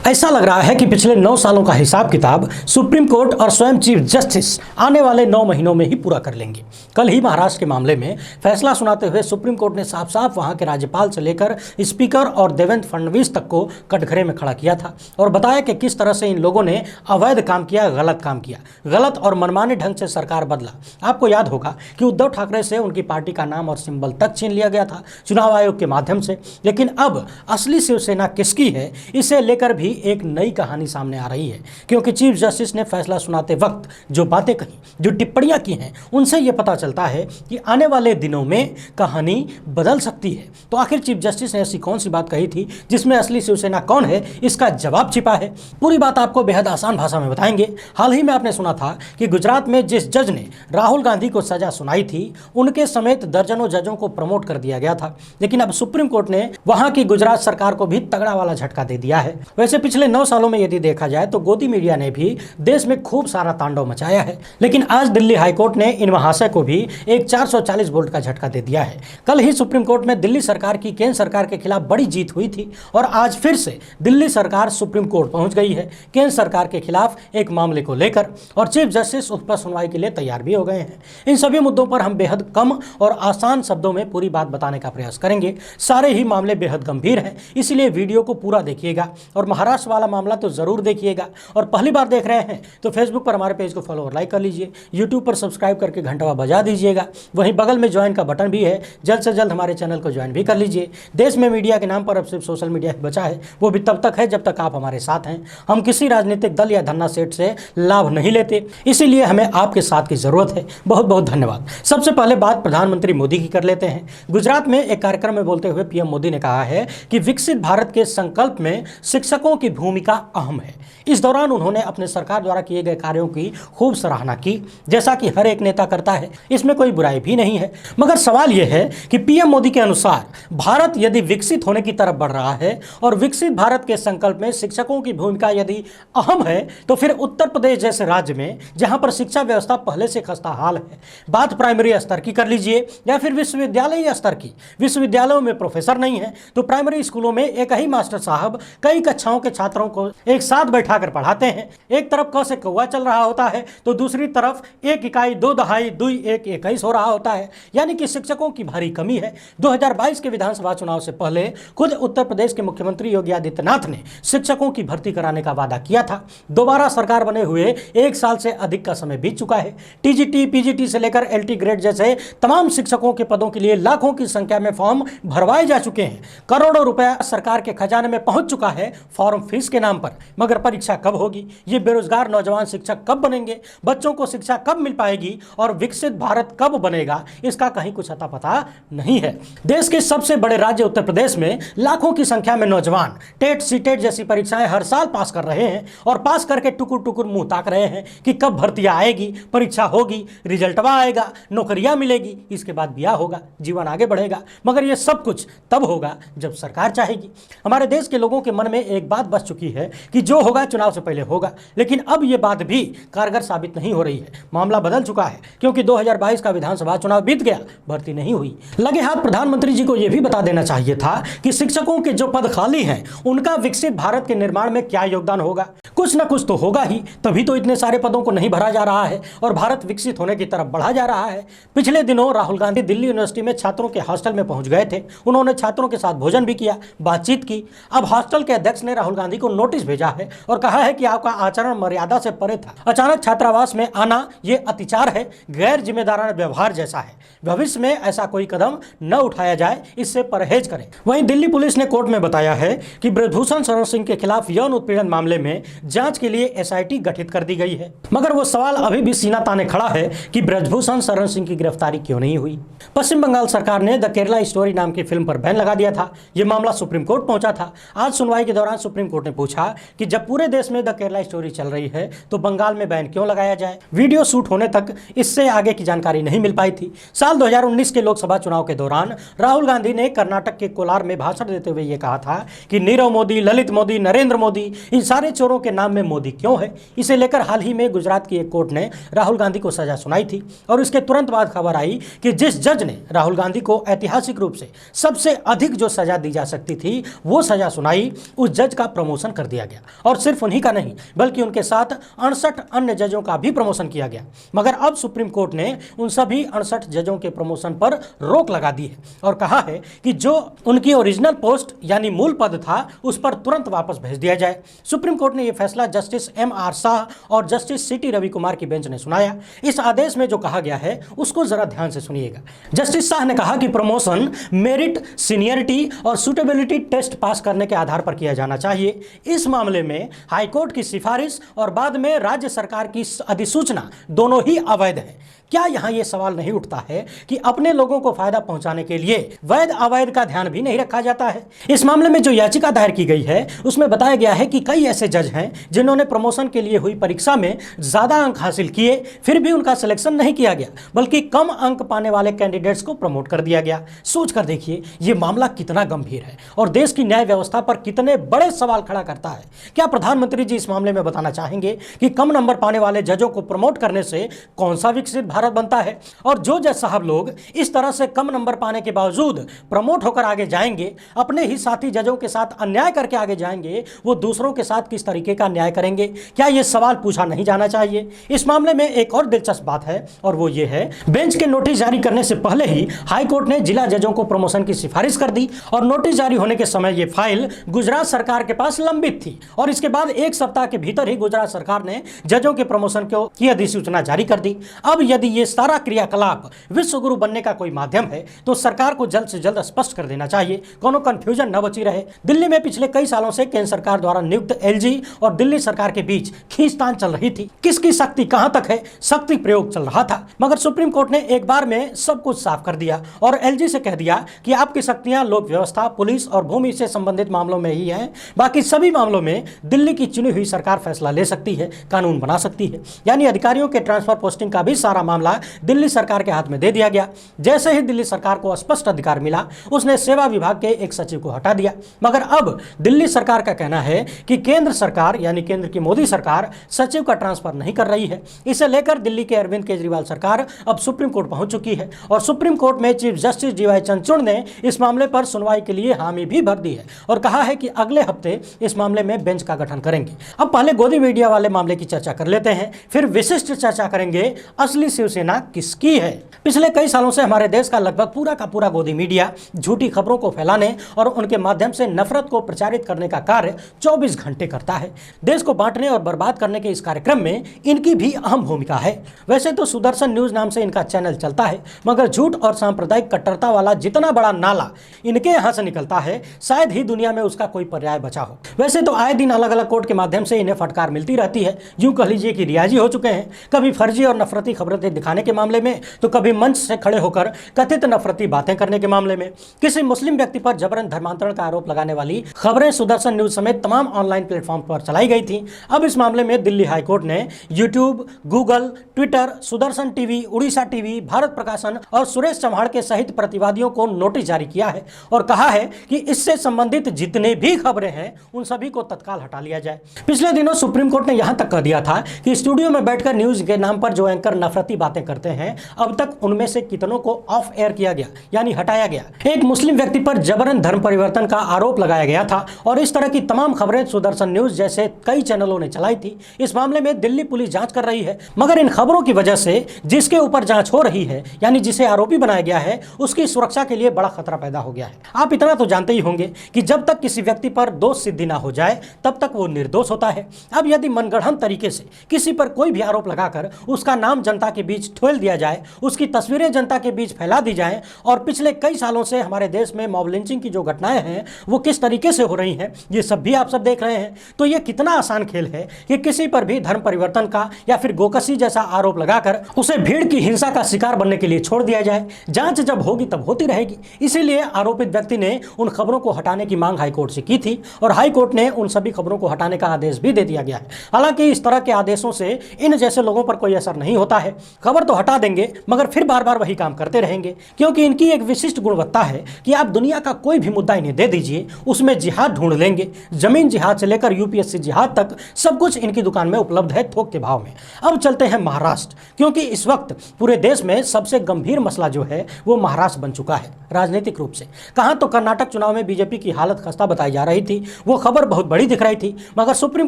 ऐसा लग रहा है कि पिछले 9 सालों का हिसाब किताब सुप्रीम कोर्ट और स्वयं चीफ जस्टिस आने वाले 9 महीनों में ही पूरा कर लेंगे। कल ही महाराष्ट्र के मामले में फैसला सुनाते हुए सुप्रीम कोर्ट ने साफ साफ वहां के राज्यपाल से लेकर स्पीकर और देवेंद्र फडणवीस तक को कटघरे में खड़ा किया था और बताया कि किस तरह से इन लोगों ने अवैध काम किया, गलत काम किया, गलत और मनमाने ढंग से सरकार बदला। आपको याद होगा कि उद्धव ठाकरे से उनकी पार्टी का नाम और सिंबल तक छीन लिया गया था चुनाव आयोग के माध्यम से। लेकिन अब असली शिवसेना किसकी है, इसे लेकर भी एक नई कहानी सामने आ रही है, क्योंकि चीफ जस्टिस ने फैसला सुनाते वक्त जो बातें कही, जो टिप्पणियां की हैं, उनसे यह पता चलता है कि आने वाले दिनों में कहानी बदल सकती है। तो आखिर चीफ जस्टिस ने ऐसी कौन सी बात कही थी जिसमें असली शिवसेना कौन है, इसका जवाब छिपा है। पूरी बात आपको बेहद आसान भाषा में बताएंगे। हाल ही में आपने सुना था कि गुजरात में जिस जज ने राहुल गांधी को सजा सुनाई थी, उनके समेत दर्जनों जजों को प्रमोट कर दिया गया था। लेकिन अब सुप्रीम कोर्ट ने वहां की गुजरात सरकार को भी तगड़ा वाला झटका दे दिया है। वैसे पिछले 9 सालों में यदि देखा जाए तो गोदी मीडिया ने भी देश में खूब सारा तांडव मचाया है, लेकिन आज दिल्ली हाईकोर्ट ने इन महाशय को भी एक 440 वोल्ट का झटका दे दिया है। कल ही सुप्रीम कोर्ट में दिल्ली सरकार की केंद्र सरकार के खिलाफ बड़ी जीत हुई थी और आज फिर से दिल्ली सरकार सुप्रीम कोर्ट पहुंच गई है केंद्र सरकार के खिलाफ एक मामले को लेकर, और चीफ जस्टिस उस पर सुनवाई के लिए तैयार भी हो गए हैं। इन सभी मुद्दों पर हम बेहद कम और आसान शब्दों में पूरी बात बताने का प्रयास करेंगे। सारे ही मामले बेहद गंभीर हैं, इसलिए वीडियो को पूरा देखिएगा और महाराष्ट्र वाला मामला तो जरूर देखिएगा। और पहली बार देख रहे हैं तो फेसबुक पर हमारे पेज को फॉलो और लाइक कर लीजिए, यूट्यूब पर सब्सक्राइब करके घंटा बजा दीजिएगा। वहीं बगल में ज्वाइन का बटन भी है, जल्द से जल्द हमारे चैनल को ज्वाइन भी कर लीजिए। देश में मीडिया के नाम पर अब सिर्फ सोशल मीडिया ही बचा है, वो भी तब तक है जब तक आप हमारे साथ हैं। हम किसी राजनीतिक दल या धन्ना सेठ से लाभ नहीं लेते, इसीलिए हमें आपके साथ की जरूरत है। बहुत बहुत धन्यवाद। सबसे पहले बात प्रधानमंत्री मोदी की कर लेते हैं। गुजरात में एक कार्यक्रम में बोलते हुए पीएम मोदी ने कहा है कि विकसित भारत के संकल्प में शिक्षकों की भूमिका अहम है। इस दौरान उन्होंने अपने सरकार द्वारा किए गए कार्यों की खूब सराहना की, जैसा कि हर एक नेता करता है, इसमें कोई बुराई भी नहीं है। मगर सवाल यह है कि पीएम मोदी के अनुसार भारत यदि विकसित होने की तरफ बढ़ रहा है और विकसित भारत के संकल्प में शिक्षकों की भूमिका यदि अहम है, तो फिर उत्तर प्रदेश जैसे राज्य में जहां पर शिक्षा व्यवस्था पहले से खस्ता हाल है, बात प्राइमरी स्तर की कर लीजिए या फिर विश्वविद्यालय स्तर की, विश्वविद्यालयों में प्रोफेसर नहीं है तो प्राइमरी स्कूलों में एक ही मास्टर साहब कई कक्षाओं के छात्रों को एक साथ बैठाकर पढ़ाते हैं। एक तरफ क से कौवा चल रहा होता है तो दूसरी तरफ 1 इकाई 2 दहाई 2 1 21 हो रहा होता है, यानी कि शिक्षकों की भारी कमी है। 2022 के विधानसभा चुनाव से पहले खुद उत्तर प्रदेश के मुख्यमंत्री योगी आदित्यनाथ ने शिक्षकों की भर्ती कराने का वादा किया था। दोबारा सरकार बने हुए 1 साल से अधिक का समय बीत चुका है। टीजीटी, पीजीटी से लेकर एलटी ग्रेड जैसे तमाम शिक्षकों के पदों के लिए लाखों की संख्या में फॉर्म भरवाए जा चुके हैं। करोड़ों रुपया सरकार के खजाने में पहुंच चुका है फॉर्म फीस के नाम पर। मगर परीक्षा कब होगी, ये बेरोजगार नौजवान शिक्षक कब बनेंगे, बच्चों को शिक्षा कब मिल पाएगी और विकसित भारत कब बनेगा, इसका कहीं कुछ अता पता नहीं है। देश के सबसे बड़े राज्य उत्तर प्रदेश में लाखों की संख्या में नौजवान टेट सीटेट जैसी परीक्षाएं हर साल पास कर रहे हैं और पास करके टुकुर टुकुर मुंह ताक रहे हैं कि कब भर्तियां आएगी, परीक्षा होगी, रिजल्टवा आएगा, नौकरियां मिलेगी, इसके बाद ब्याह होगा, जीवन आगे बढ़ेगा। मगर यह सब कुछ तब होगा जब सरकार चाहेगी। हमारे देश के लोगों के मन में एक बात बस चुकी है कि जो होगा चुनाव से पहले होगा, लेकिन अब यह बात भी कारगर साबित नहीं हो रही है। मामला बदल चुका है क्योंकि 2022 का विधानसभा चुनाव बीत गया, भर्ती नहीं हुई। लगे हाथ प्रधानमंत्री जी को यह भी बता देना चाहिए था कि शिक्षकों के जो पद खाली हैं उनका विकसित भारत के निर्माण में क्या योगदान होगा। कुछ ना कुछ तो होगा ही, तभी तो इतने सारे पदों को नहीं भरा जा रहा है और भारत विकसित होने की तरफ बढ़ा जा रहा है। पिछले दिनों राहुल गांधी दिल्ली यूनिवर्सिटी में छात्रों के हॉस्टल में पहुंच गए थे। उन्होंने छात्रों के साथ भोजन भी किया, बातचीत की। अब हॉस्टल के अध्यक्ष ने राहुल गांधी को नोटिस भेजा है और कहा है कि आपका आचरण मर्यादा से परे था। अचानक छात्रावास में आना यह अतिचार है, गैर जिम्मेदाराना व्यवहार जैसा है। भविष्य में ऐसा कोई कदम न उठाया जाए, इससे परहेज करें। वहीं दिल्ली पुलिस ने कोर्ट में बताया है कि ब्रजभूषण शरण सिंह के खिलाफ यौन उत्पीड़न मामले में जांच के लिए एसआईटी गठित कर दी गई है। मगर वो सवाल अभी भी सीना ताने खड़ा है कि ब्रजभूषण शरण सिंह की गिरफ्तारी क्यों नहीं हुई। पश्चिम बंगाल सरकार ने द केरला स्टोरी नाम की फिल्म पर बैन लगा दिया था। यह मामला सुप्रीम कोर्ट पहुंचा था। आज सुनवाई के दौरान सुप्रीम कोर्ट ने पूछा कि जब पूरे देश में द केरला स्टोरी चल रही है तो बंगाल में बैन क्यों लगाया जाए। वीडियो शूट होने तक इससे आगे की जानकारी नहीं मिल पाई थी। साल 2019 के लोकसभा चुनाव के दौरान राहुल गांधी ने कर्नाटक के कोलार में भाषण देते हुए यह कहा था कि नीरव मोदी, ललित मोदी, नरेंद्र मोदी, इन सारे चोरों के नाम में मोदी क्यों है। इसे लेकर हाल ही में गुजरात की एक कोर्ट ने राहुल गांधी को सजा सुनाई थी और इसके तुरंत बाद खबर आई कि जिस जज ने राहुल गांधी को ऐतिहासिक रूप से सबसे अधिक जो सजा दी जा सकती थी वो सजा सुनाई, उस जज का प्रमोशन कर दिया गया और सिर्फ उन्हीं का नहीं बल्कि उनके साथ 68 अन्य जजों का भी प्रमोशन किया गया। मगर अब सुप्रीम कोर्ट ने उन सभी 68 जजों के प्रमोशन पर रोक लगा दी है और कहा है कि जो उनकी ओरिजिनल पोस्ट यानी मूल पद था उस पर तुरंत वापस भेज दिया जाए। सुप्रीम कोर्ट ने यह फैसला जस्टिस M.R. शाह और जस्टिस C.T. रविकुमार की बेंच ने सुनाया। इस आदेश में जो कहा गया है उसको जरा ध्यान से सुनिएगा। जस्टिस शाह ने कहा कि प्रमोशन मेरिट, सीनियरिटी और सुटेबिलिटी टेस्ट पास करने के आधार पर किया जाना चाहिए। इस मामले में हाईकोर्ट की सिफारिश और बाद में राज्य सरकार की अधिसूचना दोनों ही अवैध है। क्या यहां यह सवाल नहीं उठता है कि अपने लोगों को फायदा पहुंचाने के लिए वैध अवैध का ध्यान भी नहीं रखा जाता है? इस मामले में जो याचिका दायर की गई है उसमें बताया गया है कि कई ऐसे जज हैं जिन्होंने प्रमोशन के लिए हुई परीक्षा में ज्यादा अंक हासिल किए, फिर भी उनका सिलेक्शन नहीं किया गया बल्कि कम अंक पाने वाले कैंडिडेट्स को प्रमोट कर दिया गया। सोच कर देखिए यह मामला कितना गंभीर है और देश की न्याय व्यवस्था पर कितने बड़े सवाल खड़ा करता है। क्या प्रधानमंत्री जी इस मामले में बताना चाहेंगे कि कम नंबर पाने वाले जजों को प्रमोट करने से कौन सा विकसित भारत बनता है? और जो जज साहब लोग इस तरह से कम नंबर पाने के बावजूद प्रमोट होकर आगे जाएंगे, अपने ही साथी जजों के साथ अन्याय करके आगे जाएंगे, वो दूसरों के साथ किस तरीके का न्याय करेंगे? क्या यह सवाल पूछा नहीं जाना चाहिए? इस मामले में एक और दिलचस्प बात है और वो ये है, बेंच के नोटिस जारी करने से पहले ही हाई कोर्ट ने जिला जजों को प्रमोशन की सिफारिश कर दी और नोटिस जारी होने के समय यह फाइल गुजरात सरकार के पास लंबित थी और इसके बाद एक सप्ताह के भीतर ही गुजरात सरकार ने जजों के प्रमोशन की अधिसूचना जारी कर दी। अब यदि यह सारा क्रियाकलाप विश्व गुरु बनने का कोई माध्यम है तो सरकार को जल्द से जल्द स्पष्ट कर देना चाहिए, कोनो कंफ्यूजन न बची रहे। दिल्ली में पिछले कई सालों से केंद्र सरकार द्वारा नियुक्त LG और दिल्ली सरकार के बीच खींचतान चल रही थी। किसकी शक्ति कहां तक है, शक्ति प्रयोग चल रहा था। मगर सुप्रीम कोर्ट ने एक बार में सब कुछ साफ कर दिया और LG से कह दिया कि आपकी शक्तियां लोक व्यवस्था, पुलिस और भूमि से संबंधित मामलों में ही है, बाकी सभी मामलों में दिल्ली की चुनी हुई सरकार फैसला ले सकती है, कानून बना सकती है। यानी अधिकारियों के ट्रांसफर पोस्टिंग का भी सारा मामला दिल्ली सरकार के हाथ में दे दिया गया। जैसे ही दिल्ली सरकार को स्पष्ट अधिकार मिला, उसने सेवा विभाग के एक सचिव को हटा दिया। मगर अब दिल्ली सरकार का कहना है कि केंद्र सरकार यानी केंद्र की मोदी सरकार सचिव का ट्रांसफर नहीं कर रही है। इसे लेकर दिल्ली के अरविंद केजरीवाल सरकार अब सुप्रीम कोर्ट पहुंच चुकी है और सुप्रीम कोर्ट में चीफ जस्टिस DY चंद्रचूड़ ने इस मामले पर सुनवाई के लिए हामी भी भर दी है और कहा है कि अगले हफ्ते इस मामले में बेंच का गठन करेंगे। अब पहले गोदी मीडिया वाले मामले की चर्चा कर लेते हैं, फिर विशिष्ट चर्चा करेंगे असली शिवसेना किसकी है। पिछले कई सालों से हमारे देश का लगभग पूरा का पूरा गोदी मीडिया झूठी खबरों को फैलाने और उनके माध्यम से नफरत को प्रचारित करने का कार्य 24 घंटे करता है। देश को बांटने और बर्बाद करने के इस कार्यक्रम में इनकी भी अहम भूमिका है। वैसे तो सुदर्शन न्यूज नाम से इनका चैनल चलता है, मगर झूठ और सांप्रदायिक कट्टरता वाला जितना बड़ा नाला इनके यहाँ से निकलता है, शायद ही दुनिया में उसका कोई पर्याय बचा हो। वैसे तो आए दिन अलग अलग कोर्ट के माध्यम से इन्हें फटकार मिलती रहती है। यूं कह लीजिए कि रियाजी हो चुके हैं, कभी फर्जी और नफरती खबरें दिखाने के मामले में, तो कभी मंच से खड़े होकर कथित नफरती बातें करने के मामले में। किसी मुस्लिम व्यक्ति पर जबरन धर्मांतरण का आरोप लगाने वाली खबरें सुदर्शन न्यूज समेत तमाम ऑनलाइन प्लेटफॉर्म पर चलाई गई थी। अब इस मामले में दिल्ली हाईकोर्ट ने YouTube, Google, Twitter, Sudarshan TV, Orissa TV, Bharat प्रकाशन और सुरेश चव्हाण के सहित प्रतिवादियों को नोटिस जारी किया है और कहा है कि इससे संबंधित जितने भी खबरें हैं उन सभी को तत्काल हटा लिया जाए। पिछले दिनों सुप्रीम कोर्ट ने यहां तक कह दिया था कि स्टूडियो में बैठकर न्यूज के नाम पर जो एंकर नफरती बातें करते हैं, अब तक उनमें से कितनों को ऑफ एयर किया गया यानी हटाया गया। एक मुस्लिम व्यक्ति पर जबरन धर्म परिवर्तन का आरोप लगाया गया था और इस तरह की तमाम खबरें सुदर्शन न्यूज जैसे कई चैनलों ने चलाई थी। इस मामले में दिल्ली पुलिस जांच कर रही है, मगर इन खबरों की वजह से जिसके ऊपर जांच हो रही है यानी जिसे आरोपी बनाया गया है, उसकी सुरक्षा के लिए बड़ा खतरा पैदा हो गया है। आप इतना तो जानते ही होंगे कि जब तक किसी व्यक्ति पर दोष सिद्धि ना हो जाए तब तक वो निर्दोष होता है। अब यदि मनगढ़ंत तरीके से किसी पर कोई भी आरोप लगाकर उसका नाम जनता के बीच ठोल दिया जाए, उसकी तस्वीरें जनता के बीच फैला दी जाए और पिछले कई सालों से हमारे देश में मॉब लिंचिंग की जो घटनाएं हैं वो किस तरीके से हो रही हैं, ये सब भी आप सब देख रहे हैं। तो ये कितना आसान खेल है कि किसी पर भी धर्म परिवर्तन का या फिर गोकसी जैसा आरोप लगाकर उसे भीड़ की हिंसा का शिकार बनने के लिए छोड़ दिया जाए। जांच जब होगी तब होती रहेगी। इसीलिए आरोपित व्यक्ति ने उन खबरों को हटाने की मांग हाईकोर्ट से की थी और हाईकोर्ट ने उन सभी खबरों को हटाने का आदेश भी दे दिया गया है। हालांकि इस तरह के आदेशों से इन जैसे लोगों पर कोई असर नहीं होता है। खबर तो हटा देंगे मगर फिर बार बार वही काम करते रहेंगे, क्योंकि इनकी एक विशिष्ट गुणवत्ता है कि आप दुनिया का कोई भी मुद्दा इन्हें दे दीजिए, उसमें जिहाद ढूंढ लेंगे। जमीन जिहाद से लेकर UPSC जिहाद तक सब कुछ इनकी दुकान में उपलब्ध है थोक के भाव में। अब चलते हैं महाराष्ट्र, क्योंकि इस वक्त पूरे देश में सबसे गंभीर मसला जो है वो महाराष्ट्र बन चुका है राजनीतिक रूप से। कहां तो कर्नाटक चुनाव में बीजेपी की हालत खस्ता बताई जा रही थी, वो खबर बहुत बड़ी दिख रही थी, मगर सुप्रीम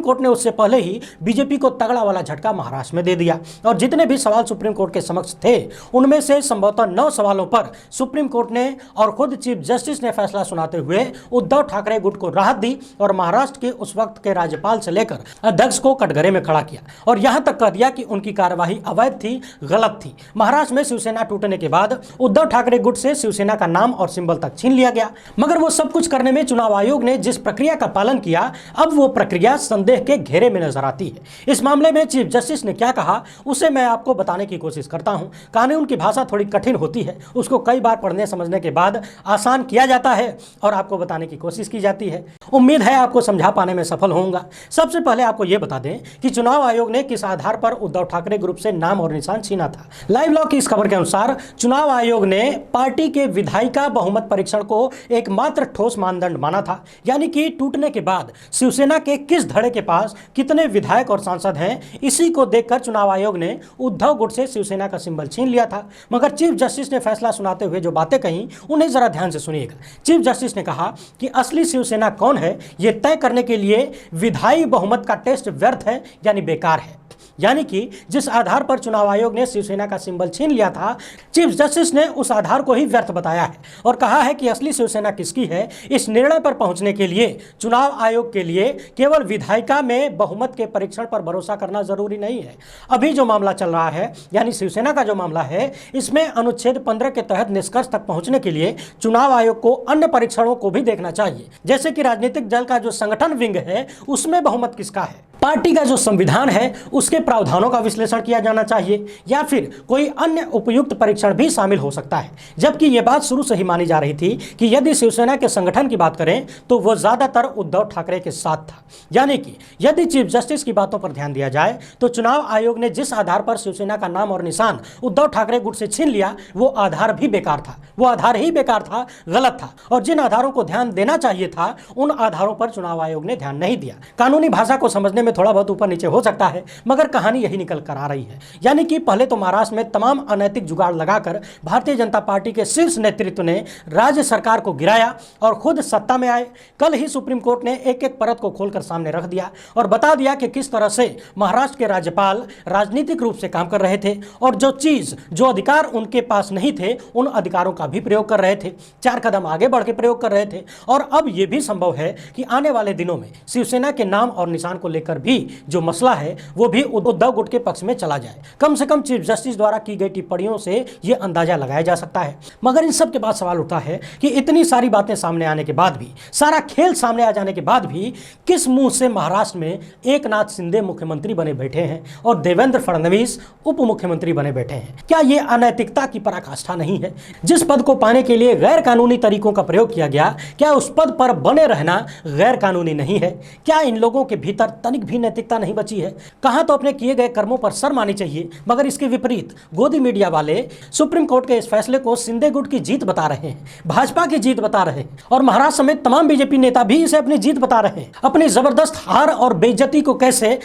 कोर्ट ने उससे पहले ही बीजेपी को तगड़ा वाला झटका महाराष्ट्र में दे दिया और जितने भी सवाल सुप्रीम कोर्ट के समक्ष थे उनमें से संभवतः 9 सवालों पर सुप्रीम कोर्ट ने और खुद चीफ जस्टिस ने फैसला सुनाते हुए उद्धव ठाकरे गुट को राहत दी और महाराष्ट्र के उस वक्त के राज्यपाल से लेकर अध्यक्ष को कटघरे में खड़ा किया और यहां तक कह दिया कि उनकी कार्यवाही अवैध थी, गलत थी। महाराष्ट्र में शिवसेना टूटने के बाद उद्धव ठाकरे गुट से शिवसेना का नाम और सिंबल तक छीन लिया गया, मगर वो सब कुछ करने में चुनाव आयोग ने जिस प्रक्रिया का पालन किया अब वो प्रक्रिया संदेह के घेरे में नजर आती है। इस मामले में चीफ जस्टिस ने क्या कहा उसे मैं आपको बताने की कोशिश करता हूं। कानून की भाषा थोड़ी कठिन होती है, उसको कई बार पढ़ने समझने के बाद आसान किया जाता है और आपको बताने की कोशिश की जाती है। उम्मीद है आपको समझा पाने में सफल होऊंगा। सबसे पहले आपको यह बता दें कि चुनाव आयोग ने किस आधार पर उद्धव ठाकरे ग्रुप से नाम और निशान छीना था। लाइव लॉ की इस खबर के अनुसार चुनाव आयोग ने पार्टी के विधायिका बहुमत परीक्षण को एकमात्र ठोस मानदंड माना था, यानी कि टूटने के बाद शिवसेना के किस धड़े के पास कितने विधायक और सांसद हैं, इसी को देखकर चुनाव आयोग ने उद्धव गुट से शिवसेना का सिंबल छीन लिया था। मगर चीफ जस्टिस ने फैसला सुनाते हुए जो बातें कही उन्हें जरा ध्यान से सुनिएगा। चीफ जस्टिस ने कहा कि असली शिवसेना कौन है यह तय करने के लिए विधायी बहुमत का टेस्ट व्यर्थ है यानी बेकार है। यानी कि जिस आधार पर चुनाव आयोग ने शिवसेना का सिंबल छीन लिया था, चीफ जस्टिस ने उस आधार को ही व्यर्थ बताया है और कहा है कि असली शिवसेना किसकी है इस निर्णय पर पहुंचने के लिए चुनाव आयोग के लिए केवल विधायिका में बहुमत के परीक्षण पर भरोसा करना जरूरी नहीं है। अभी जो मामला चल रहा है यानी शिवसेना का जो मामला है, इसमें अनुच्छेद 15 के तहत निष्कर्ष तक पहुंचने के लिए चुनाव आयोग को अन्य परीक्षणों को भी देखना चाहिए, जैसे कि राजनीतिक दल का जो संगठन विंग है उसमें बहुमत किसका है, पार्टी का जो संविधान है उसके प्रावधानों का विश्लेषण किया जाना चाहिए या फिर कोई अन्य उपयुक्त परीक्षण भी शामिल हो सकता है। जबकि यह बात शुरू से ही मानी जा रही थी कि यदि शिवसेना के संगठन की बात करें तो वह ज्यादातर उद्धव ठाकरे के साथ था। यानी कि यदि चीफ जस्टिस की बातों पर ध्यान दिया जाए तो चुनाव आयोग ने जिस आधार पर शिवसेना का नाम और निशान उद्धव ठाकरे गुट से छीन लिया वो आधार भी बेकार था, वो आधार ही बेकार था, गलत था और जिन आधारों को ध्यान देना चाहिए था उन आधारों पर चुनाव आयोग ने ध्यान नहीं दिया। कानूनी भाषा को समझने में थोड़ा बहुत ऊपर नीचे हो सकता है, मगर कहानी यही निकल कर आ रही है। यानी कि पहले तो महाराष्ट्र में तमाम अनैतिक जुगाड़ लगाकर भारतीय जनता पार्टी के शीर्ष नेतृत्व ने राज्य सरकार को गिराया और खुद सत्ता में आए। कल ही सुप्रीम कोर्ट ने एक एक परत को खोलकर सामने रख दिया और बता दिया कि किस तरह से महाराष्ट्र के राज्यपाल राजनीतिक रूप से काम कर रहे थे और जो अधिकार उनके पास नहीं थे उन अधिकारों का भी प्रयोग कर रहे थे, 4 कदम आगे बढ़ के प्रयोग कर रहे थे। और अब यह भी संभव है कि आने वाले दिनों में शिवसेना के नाम और निशान को लेकर भी जो मसला है वो भी उद्धव गुट के पक्ष में चला जाए। कम से कम चीफ जस्टिस द्वारा की गई टिप्पणियों से यह अंदाजा लगाया जा सकता है। मगर इन सब के बाद सवाल उठता है कि इतनी सारी बातें सामने आने के बाद भी, सारा खेल सामने आ जाने के बाद भी किस मुंह से महाराष्ट्र में एकनाथ शिंदे मुख्यमंत्री बने बैठे हैं और देवेंद्र फडणवीस उप मुख्यमंत्री बने बैठे हैं? क्या यह अनैतिकता की पराकाष्ठा नहीं है? जिस पद को पाने के लिए गैर कानूनी तरीकों का प्रयोग किया गया, क्या उस पद पर बने रहना गैर कानूनी नहीं है? क्या इन लोगों के भीतर तनिक भी नैतिकता नहीं बची है? कहां तो अपने किए गए कर्मों पर शर्म आनी चाहिए, मगर इसके विपरीत गोदी मीडिया वाले सुप्रीम कोर्ट के इस फैसले को शिंदे गुट की जीत बता रहे हैं, भाजपा की जीत बता रहे हैं और महाराष्ट्र समेत तमाम बीजेपी नेता भी इसे अपनी जीत बता रहे हैं। अपनी जबरदस्त हार और बेइज्जती को कैसे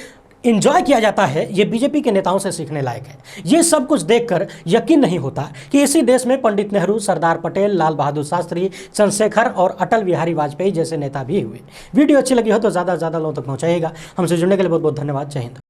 इंजॉय किया जाता है ये बीजेपी के नेताओं से सीखने लायक है। ये सब कुछ देखकर यकीन नहीं होता कि इसी देश में पंडित नेहरू, सरदार पटेल, लाल बहादुर शास्त्री, चंद्रशेखर और अटल बिहारी वाजपेयी जैसे नेता भी हुए। वीडियो अच्छी लगी हो तो ज़्यादा से ज़्यादा लोगों तक पहुँचाइएगा। हमसे जुड़ने के लिए बहुत बहुत धन्यवाद। जय हिंद।